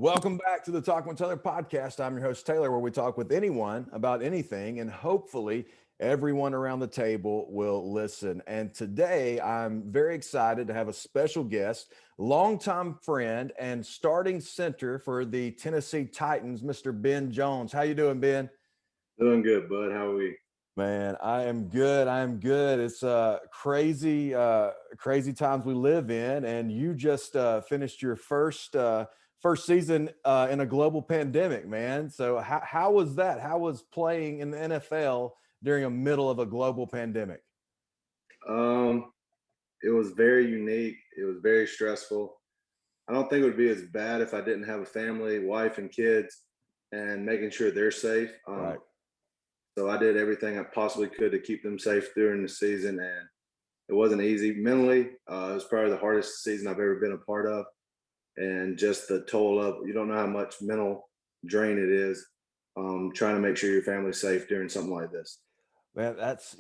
Welcome back to the Talk with Taylor podcast. I'm your host, Taylor, where we talk with anyone about anything, and hopefully everyone around the table will listen. And today I'm very excited to have a special guest, longtime friend and starting center for the Tennessee Titans, Mr. Ben Jones. How you doing, Ben? Doing good, bud. How are we? Man, I am good. I am good. It's crazy times we live in, and you just finished your first season in a global pandemic, man. So how was that? How was playing in the NFL during a middle of a global pandemic? Um, it was very unique. It was very stressful. I don't think it would be as bad if I didn't have a family, wife, and kids, and making sure they're safe. Right. So I did everything I possibly could to keep them safe during the season, and it wasn't easy mentally. It was probably the hardest season I've ever been a part of, and just the toll of you don't know how much mental drain it is trying to make sure your family's safe during something like this. Man, that's,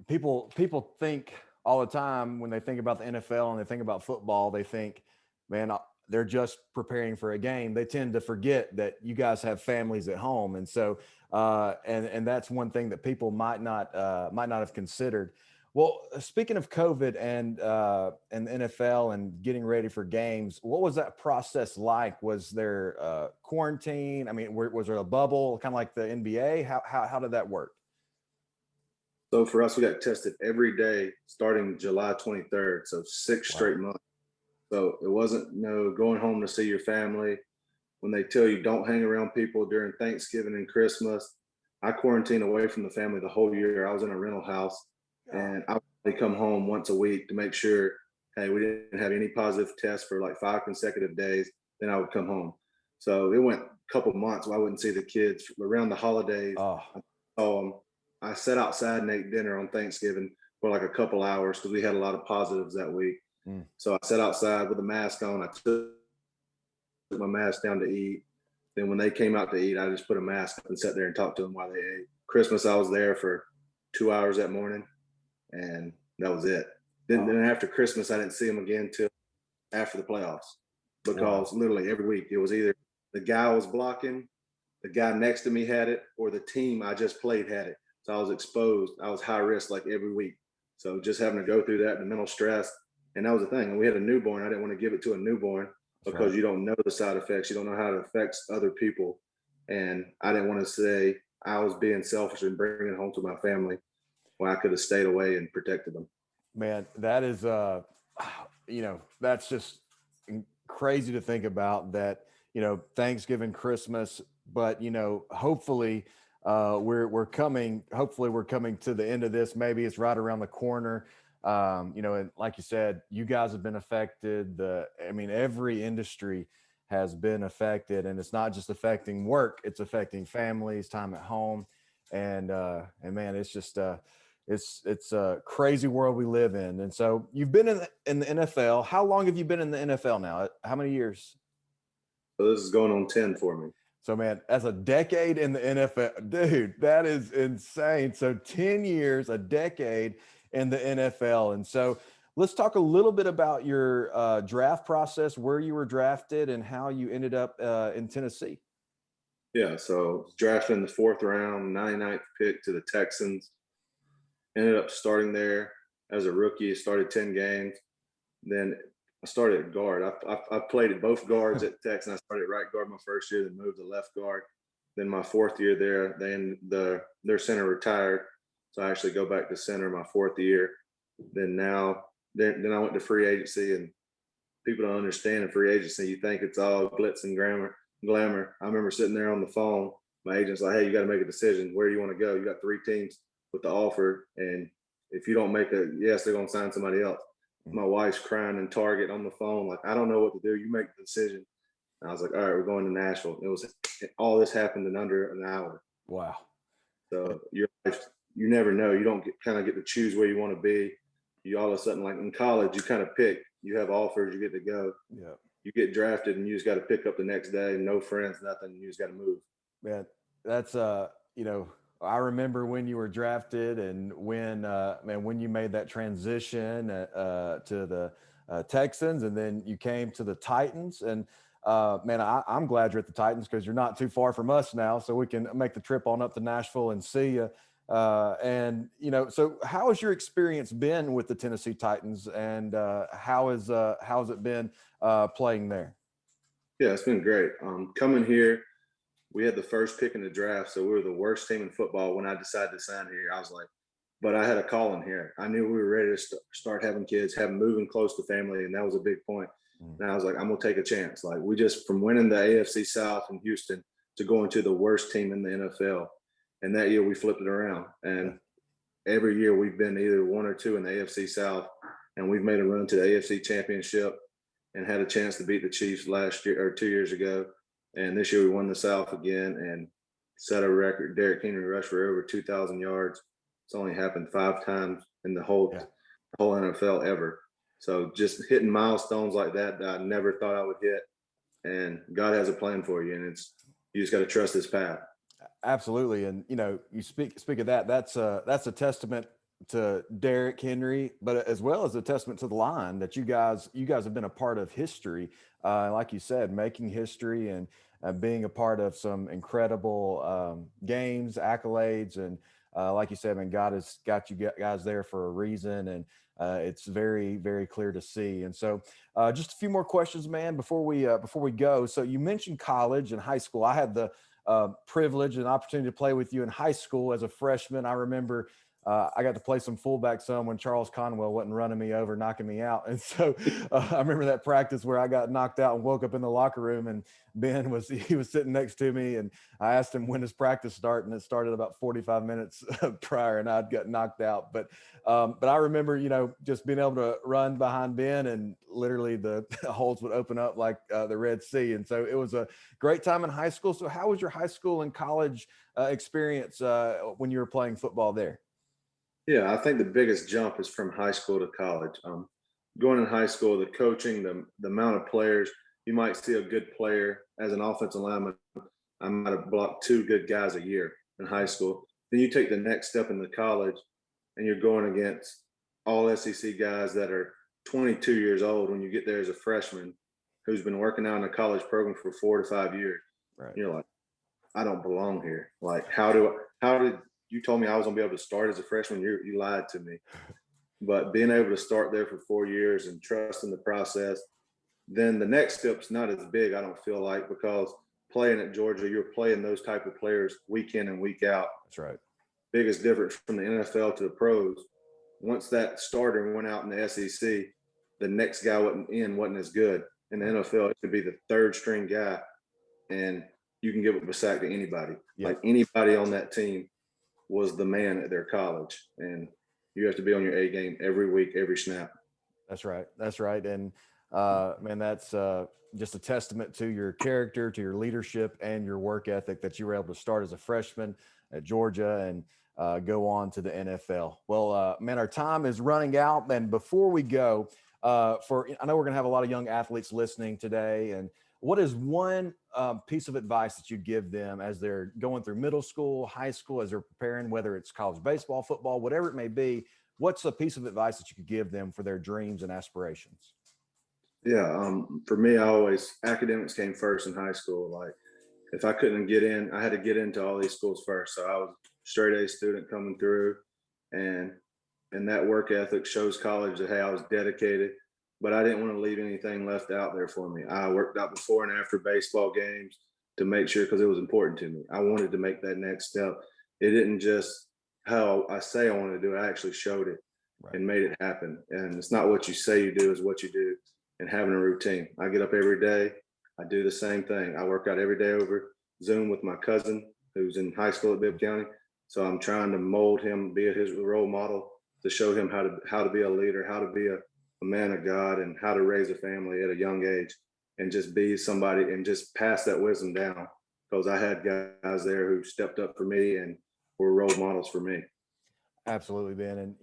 people think all the time when they think about the NFL and they think about football, they think, man, they're just preparing for a game. They tend to forget that you guys have families at home. And so, and that's one thing that people might not have considered. Well, speaking of COVID and the NFL and getting ready for games, what was that process like? Was there quarantine? I mean, was there a bubble, kind of like the NBA? How did that work? So for us, we got tested every day starting July 23rd. So six Wow. straight months. So it wasn't going home to see your family. When they tell you don't hang around people during Thanksgiving and Christmas, I quarantined away from the family the whole year. I was in a rental house, Oh, and I would only come home once a week to make sure, hey, we didn't have any positive tests for like 5 consecutive days. Then I would come home. So it went a couple months where I wouldn't see the kids around the holidays. oh, I saw them. I sat outside and ate dinner on Thanksgiving for like a couple hours because we had a lot of positives that week. mm, So I sat outside with a mask on. I took my mask down to eat. Then when they came out to eat, I just put a mask up and sat there and talked to them while they ate. Christmas, I was there for 2 hours that morning, and that was it. Then, oh, then after Christmas, I didn't see them again till after the playoffs wow. because literally every week it was either the guy I was blocking, the guy next to me had it, or the team I just played had it. So I was exposed. I was high risk like every week. So just having to go through that, the mental stress, and that was the thing. And we had a newborn. I didn't want to give it to a newborn That's right. because you don't know the side effects. You don't know how it affects other people. And I didn't want to say I was being selfish and bringing it home to my family when I could have stayed away and protected them. Man, that is that's just crazy to think about that, Thanksgiving, Christmas, but hopefully we're coming to the end of this. Maybe it's right around the corner. And like you said, you guys have been affected. Every industry has been affected, and it's not just affecting work, it's affecting families, time at home. And man, it's just it's a crazy world we live in. And so you've been in the NFL. How long have you been in the NFL now? How many years? So this is going on 10 for me. So man, as a decade in the NFL, dude, that is insane. So 10 years, a decade in the NFL. And so let's talk a little bit about your draft process, where you were drafted and how you ended up in Tennessee. Yeah, so drafted in the fourth round, 99th pick to the Texans. Ended up starting there as a rookie. Started 10 games. Then I started at guard. I played at both guards at Texas. I started at right guard my first year, then moved to left guard. Then my fourth year there, their center retired, so I actually go back to center my fourth year. Then I went to free agency, and people don't understand in free agency. You think it's all glitz and glamour. I remember sitting there on the phone. My agent's like, "Hey, you got to make a decision. Where do you want to go? You got three teams with the offer, and if you don't make a yes, they're gonna sign somebody else." Mm. My wife's crying in Target on the phone, like, I don't know what to do. You make the decision. And I was like, all right, we're going to Nashville. All this happened in under an hour. Wow. So your life, you never know. You don't kind of get to choose where you want to be. You all of a sudden, like in college, you kind of pick. You have offers, you get to go. Yeah. You get drafted, and you just got to pick up the next day. No friends, nothing. You just got to move. Man, that's I remember when you were drafted and when you made that transition to the Texans, and then you came to the Titans. And Man, I'm glad you're at the Titans because you're not too far from us now, so we can make the trip on up to Nashville and see you. And so how has your experience been with the Tennessee Titans, and how's it been playing there? Yeah, it's been great. Coming here, we had the first pick in the draft, so we were the worst team in football when I decided to sign here. I was like, but I had a calling here. I knew we were ready to start having kids, have moving close to family, and that was a big point. Mm. And I was like, I'm gonna take a chance. Like we just from winning the AFC South in Houston to going to the worst team in the NFL, and that year we flipped it around. Yeah. And every year we've been either one or two in the AFC South, and we've made a run to the AFC Championship and had a chance to beat the Chiefs last year or 2 years ago. And this year we won the South again and set a record. Derrick Henry rushed for over 2,000 yards. It's only happened 5 times in the Yeah. whole NFL ever. So just hitting milestones like that I never thought I would hit. And God has a plan for you, and you just got to trust His path. Absolutely, and you speak of that. That's a testament to Derrick Henry, but as well as a testament to the line that you guys have been a part of history. Like you said, making history and being a part of some incredible games, accolades, and like you said, man, God has got you guys there for a reason, and it's very, very clear to see. And so, just a few more questions, man, before we go. So you mentioned college and high school. I had the privilege and opportunity to play with you in high school as a freshman. I remember I got to play some fullback some when Charles Conwell wasn't running me over, knocking me out. And so I remember that practice where I got knocked out and woke up in the locker room, and he was sitting next to me, and I asked him when his practice started, and it started about 45 minutes prior, and I'd got knocked out. But I remember, just being able to run behind Ben, and literally the holes would open up like the Red Sea. And so it was a great time in high school. So how was your high school and college experience when you were playing football there? Yeah, I think the biggest jump is from high school to college. Going in high school, the coaching, the amount of players, you might see a good player as an offensive lineman. I might have blocked 2 good guys a year in high school. Then you take the next step in the college, and you're going against all SEC guys that are 22 years old when you get there as a freshman, who's been working out in a college program for 4 to 5 years. Right. You're like, I don't belong here. Like, how did you told me I was gonna be able to start as a freshman? You lied to me. But being able to start there for 4 years and trusting the process, then the next step's not as big, I don't feel like, because playing at Georgia, you're playing those type of players week in and week out. That's right. Biggest difference from the NFL to the pros. Once that starter went out in the SEC, the next guy wasn't as good. In the NFL, it could be the third string guy, and you can give up a sack to anybody. Yeah. Like anybody on that team was the man at their college, and you have to be on your A game every week, every snap. That's right. That's right. And man, that's just a testament to your character, to your leadership, and your work ethic that you were able to start as a freshman at Georgia and go on to the NFL. Well, man, our time is running out. And before we go, I know we're going to have a lot of young athletes listening today. And what is one piece of advice that you'd give them as they're going through middle school, high school, as they're preparing, whether it's college baseball, football, whatever it may be? What's a piece of advice that you could give them for their dreams and aspirations? Yeah, for me, academics came first in high school. Like if I couldn't get in, I had to get into all these schools first. So I was a straight A student coming through, and that work ethic shows college that hey, I was dedicated, but I didn't want to leave anything left out there for me. I worked out before and after baseball games to make sure because it was important to me. I wanted to make that next step. It didn't just how I say I wanted to do it. I actually showed it Right. and made it happen. And it's not what you say you do, is what you do. And having a routine. I get up every day. I do the same thing. I work out every day over Zoom with my cousin who's in high school at Bibb County. So I'm trying to mold him, be his role model to show him how to be a leader, how to be a man of God, and how to raise a family at a young age, and just be somebody and just pass that wisdom down. Because I had guys there who stepped up for me and were role models for me. Absolutely, Ben. And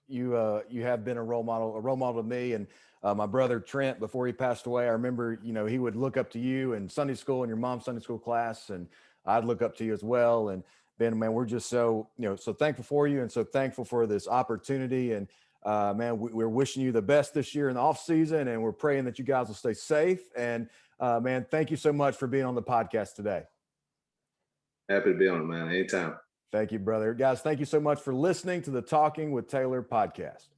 you have been a role model to me. And my brother Trent, before he passed away, I remember he would look up to you in Sunday school and your mom's Sunday school class, and I'd look up to you as well. And Ben, man, we're just so thankful for you, and so thankful for this opportunity. And man, we're wishing you the best this year in the off season, and we're praying that you guys will stay safe. And Man, thank you so much for being on the podcast today. Happy to be on it, man. Anytime. Thank you, brother. Guys, thank you so much for listening to the Talking with Taylor podcast.